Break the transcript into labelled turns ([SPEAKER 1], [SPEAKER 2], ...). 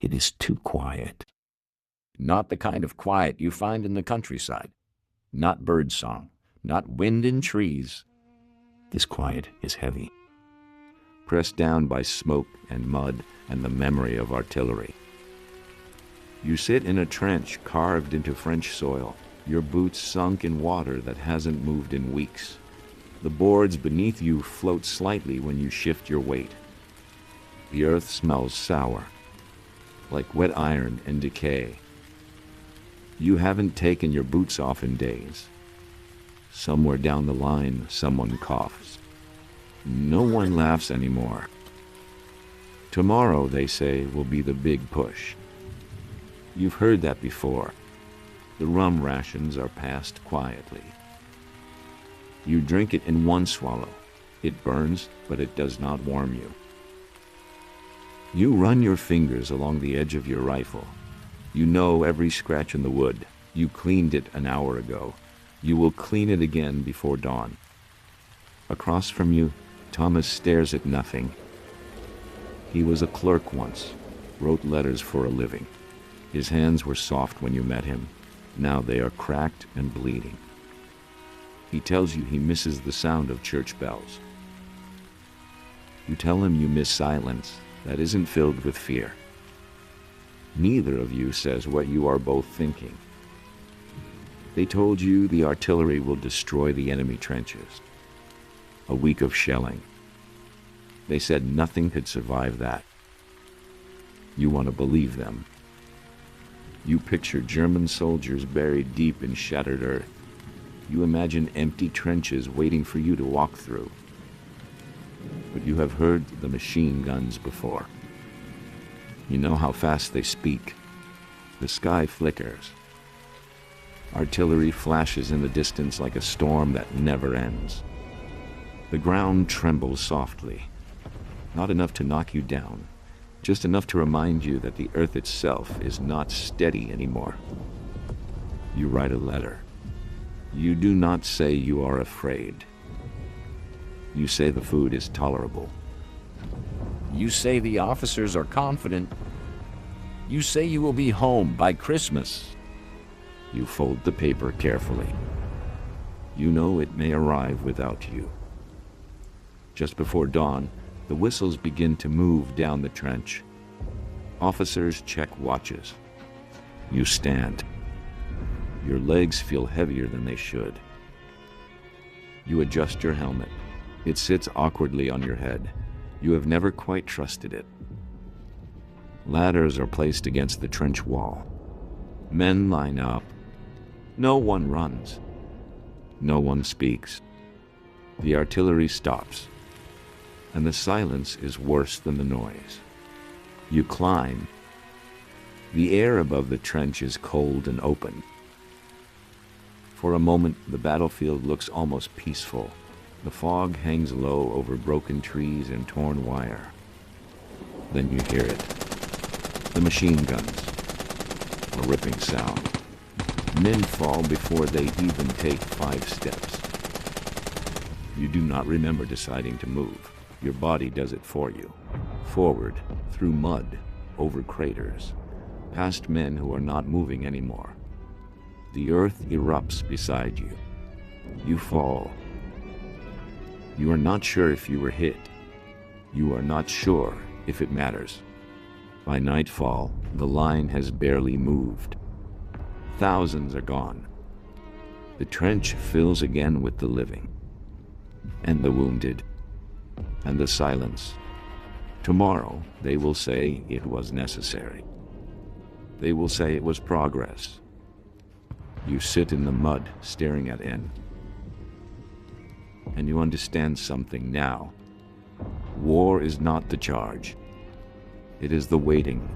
[SPEAKER 1] It is too quiet. Not the kind of quiet you find in the countryside. Not bird song, not wind in trees. This quiet is heavy, pressed down by smoke and mud and the memory of artillery. You sit in a trench carved into French soil, your boots sunk in water that hasn't moved in weeks. The boards beneath you float slightly when you shift your weight. The earth smells sour, like wet iron and decay. You haven't taken your boots off in days. Somewhere down the line, someone coughs. No one laughs anymore. Tomorrow, they say, will be the big push. You've heard that before. The rum rations are passed quietly. You drink it in one swallow. It burns, but it does not warm you. You run your fingers along the edge of your rifle. You know every scratch in the wood. You cleaned it an hour ago. You will clean it again before dawn. Across from you, Thomas stares at nothing. He was a clerk once, wrote letters for a living. His hands were soft when you met him. Now they are cracked and bleeding. He tells you he misses the sound of church bells. You tell him you miss silence that isn't filled with fear. Neither of you says what you are both thinking. They told you the artillery will destroy the enemy trenches. A week of shelling. They said nothing could survive that. You want to believe them. You picture German soldiers buried deep in shattered earth. You imagine empty trenches waiting for you to walk through. But you have heard the machine guns before. You know how fast they speak. The sky flickers. Artillery flashes in the distance like a storm that never ends. The ground trembles softly. Not enough to knock you down, just enough to remind you that the earth itself is not steady anymore. You write a letter. You do not say you are afraid. You say the food is tolerable. You say the officers are confident. You say you will be home by Christmas. You fold the paper carefully. You know it may arrive without you. Just before dawn, the whistles begin to move down the trench. Officers check watches. You stand. Your legs feel heavier than they should. You adjust your helmet. It sits awkwardly on your head. You have never quite trusted it. Ladders are placed against the trench wall. Men line up. No one runs. No one speaks. The artillery stops, and the silence is worse than the noise. You climb. The air above the trench is cold and open. For a moment, the battlefield looks almost peaceful. The fog hangs low over broken trees and torn wire. Then you hear it. The machine guns. A ripping sound. Men fall before they even take 5 steps. You do not remember deciding to move. Your body does it for you. Forward, through mud, over craters, past men who are not moving anymore. The earth erupts beside you. You fall. You are not sure if you were hit. You are not sure if it matters. By nightfall, the line has barely moved. Thousands are gone. The trench fills again with the living, and the wounded, and the silence. Tomorrow, they will say it was necessary. They will say it was progress. You sit in the mud, staring at N. And you understand something now. War is not the charge. It is the waiting,